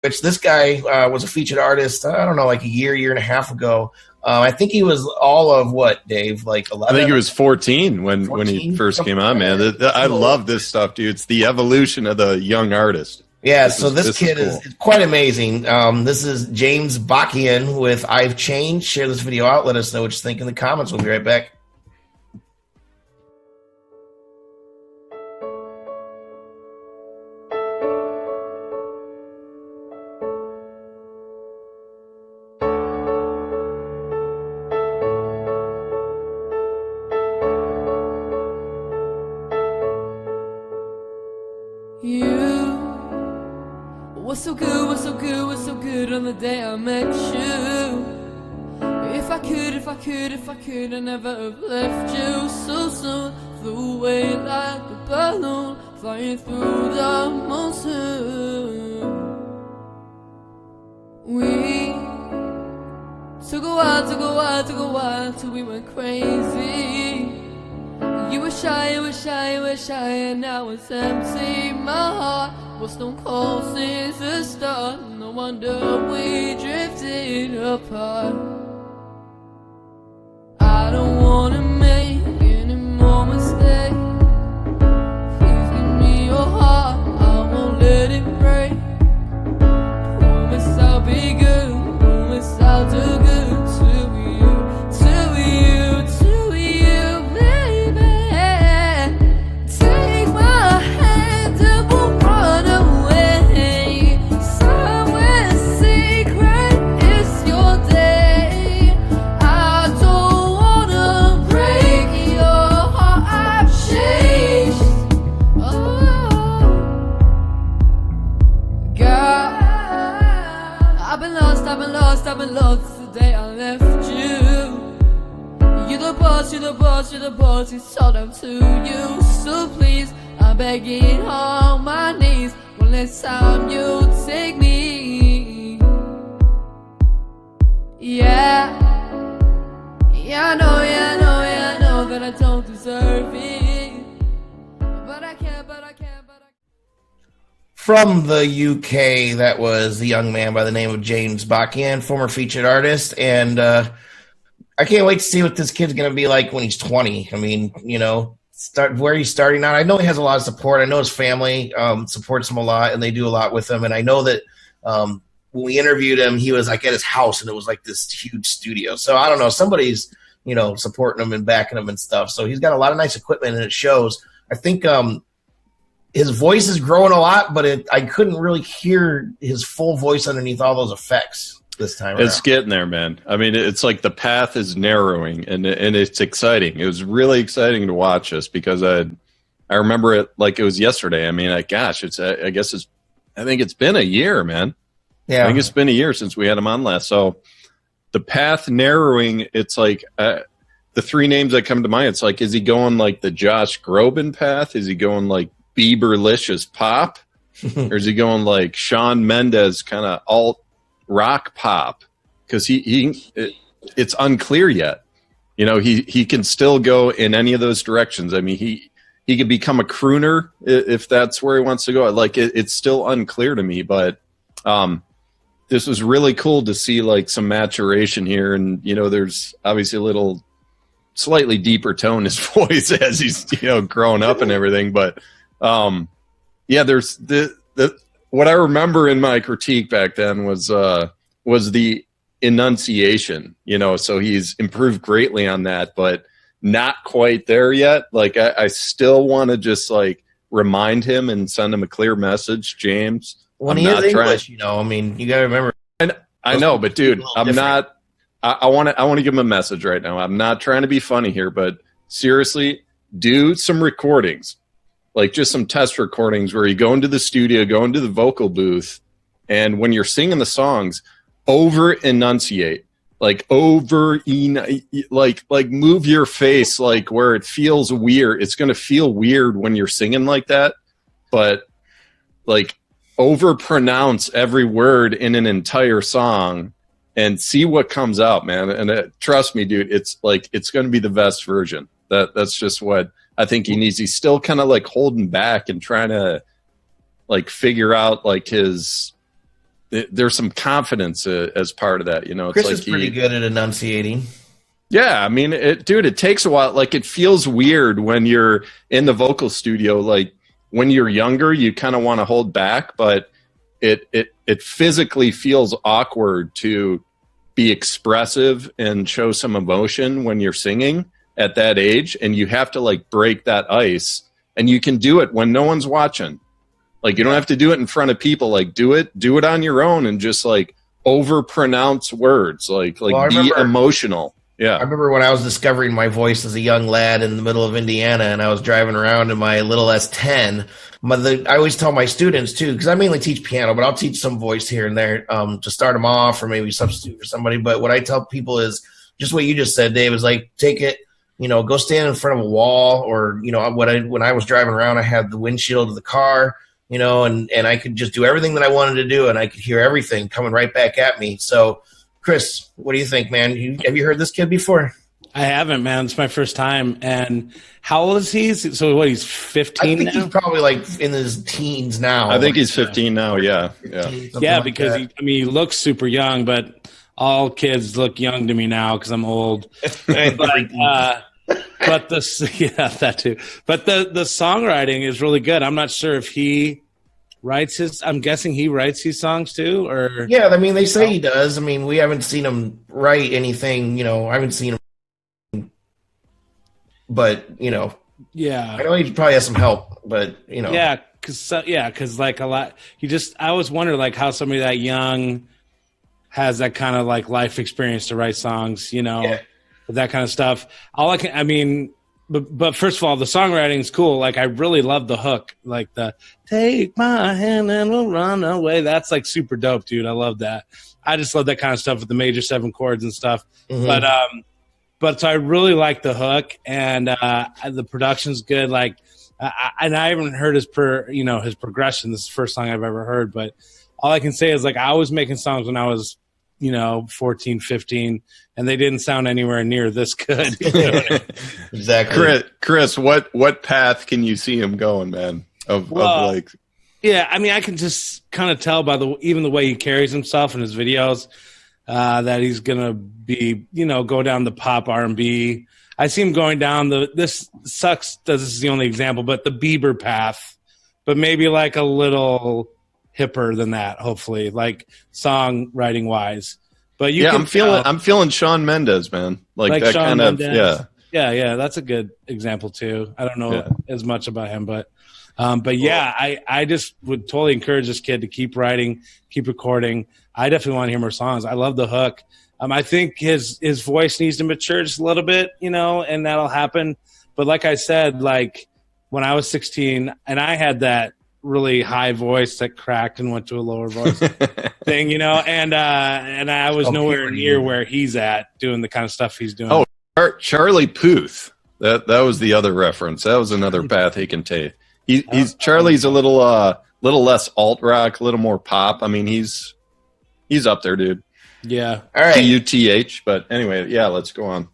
which this guy was a featured artist, I don't know, like a year and a half ago. I think he was all of what, Dave? Like 11? I think he was 14 when he first came on, man. I love this stuff, dude. It's the evolution of the young artist. Yeah, this kid is quite amazing. This is James Bakian with I've Changed. Share this video out. Let us know what you think in the comments. We'll be right back. What's so good, what's so good, what's so good on the day I met you? If I could, I never have left you so soon. Flew away like a balloon, flying through the monsoon. We took a while till we went crazy. You were shy, and now it's empty. My heart was stone cold since the start. No wonder we drifted apart. I don't wanna make any more mistakes. Please give me your heart, I won't let it break. Promise I'll be good, promise I'll do good to you, baby. Take my hand and we'll run away somewhere secret. It's your day. I don't wanna break your heart. I've changed. Oh, God, I've been lost the day I left you. You're the boss, it's all up to you. So please, I'm begging on my knees, one last time you take me. Yeah, I know that I don't deserve it, but I can't. From the UK, that was a young man by the name of James Bakian, former featured artist, and I can't wait to see what this kid's going to be like when he's 20. I mean, where he's starting out. I know he has a lot of support. I know his family supports him a lot, and they do a lot with him. And I know that when we interviewed him, he was like at his house, and it was like this huge studio. So I don't know. Somebody's, supporting him and backing him and stuff. So he's got a lot of nice equipment, and it shows. I think his voice is growing a lot, but I couldn't really hear his full voice underneath all those effects this time around. It's getting there, man. I mean, it's like the path is narrowing, and it's exciting. It was really exciting to watch this because I remember it like it was yesterday. I mean, I think it's been a year, man. Yeah, I think it's been a year since we had him on last. So the path narrowing, it's like the three names that come to mind. It's like, is he going like the Josh Groban path? Is he going like Bieberlicious pop? Or is he going like Shawn Mendes kind of alt rock pop? Because it's unclear yet. He can still go in any of those directions. I mean, he could become a crooner if that's where he wants to go. Like it's still unclear to me, but this was really cool to see like some maturation here, and there's obviously a little slightly deeper tone in his voice as he's growing up and everything, but there's the what I remember in my critique back then was the enunciation, so he's improved greatly on that, but not quite there yet. Like I still want to just like remind him and send him a clear message, James. When he is English, I mean, you got to remember. I know, but dude, I'm not. I want to give him a message right now. I'm not trying to be funny here, but seriously, do some recordings, like just some test recordings where you go into the studio, go into the vocal booth, and when you're singing the songs, over enunciate, like move your face like where it feels weird. It's going to feel weird when you're singing like that, but like over pronounce every word in an entire song and see what comes out, man. And trust me, dude, it's going to be the best version. That's just what I think he needs. He's still kind of like holding back and trying to like figure out like his there's some confidence as part of that. You know, it's Chris like is pretty good at enunciating. Yeah, I mean, it takes a while. Like, it feels weird when you're in the vocal studio. Like, when you're younger, you kind of want to hold back, but it physically feels awkward to be expressive and show some emotion when you're singing at that age, and you have to like break that ice, and you can do it when no one's watching. Like, you don't have to do it in front of people. Like, do it on your own, and just like overpronounce words. Like be emotional. Yeah. I remember when I was discovering my voice as a young lad in the middle of Indiana, and I was driving around in my little S10. I always tell my students, too, because I mainly teach piano, but I'll teach some voice here and there to start them off or maybe substitute for somebody. But what I tell people is just what you just said, Dave, is like, take it, go stand in front of a wall, or, when I was driving around, I had the windshield of the car, and I could just do everything that I wanted to do, and I could hear everything coming right back at me. So, Chris, what do you think, man? Have you heard this kid before? I haven't, man. It's my first time. And how old is he? So what, he's 15 I think now? he's probably like in his teens now. I think he's 15 now, yeah. 15, Yeah, like because he looks super young, but all kids look young to me now because I'm old. But that too. But the songwriting is really good. I'm not sure if he writes I'm guessing he writes these songs too, or yeah, I mean, they say he does. I mean, we haven't seen him write anything, I haven't seen him, but yeah, I know he probably has some help, but yeah, because like a lot, I always wonder like how somebody that young has that kind of like life experience to write songs, with that kind of stuff. But first of all, the songwriting is cool. Like, I really love the hook, like the "Take my hand and we'll run away." That's like super dope, dude. I love that. I just love that kind of stuff with the major 7 chords and stuff. Mm-hmm. But so I really like the hook, and the production's good. Like, and I haven't heard his progression. This is the first song I've ever heard. But all I can say is, like, I was making songs when I was 14, 15, and they didn't sound anywhere near this good. Exactly. Chris, what path can you see him going, man? Yeah, I mean, I can just kind of tell by even the way he carries himself in his videos that he's gonna be, go down the pop R&B. I see him going down this sucks that this is the only example, but the Bieber path, but maybe like a little hipper than that, hopefully, like songwriting wise. But I'm feeling Shawn Mendes, man. Like that Shawn kind Mendes. Of yeah. That's a good example too. I don't know as much about him, but yeah, I just would totally encourage this kid to keep writing, keep recording. I definitely want to hear more songs. I love the hook. I think his voice needs to mature just a little bit, and that'll happen. But like I said, like when I was 16 and I had that really high voice that cracked and went to a lower voice thing, and I was nowhere near where he's at doing the kind of stuff he's doing. Oh, Charlie Puth. That was the other reference. That was another path he can take. Charlie's a little less alt rock, a little more pop. I mean, he's up there, dude. Yeah. All right. PUTH. But anyway, yeah, let's go on.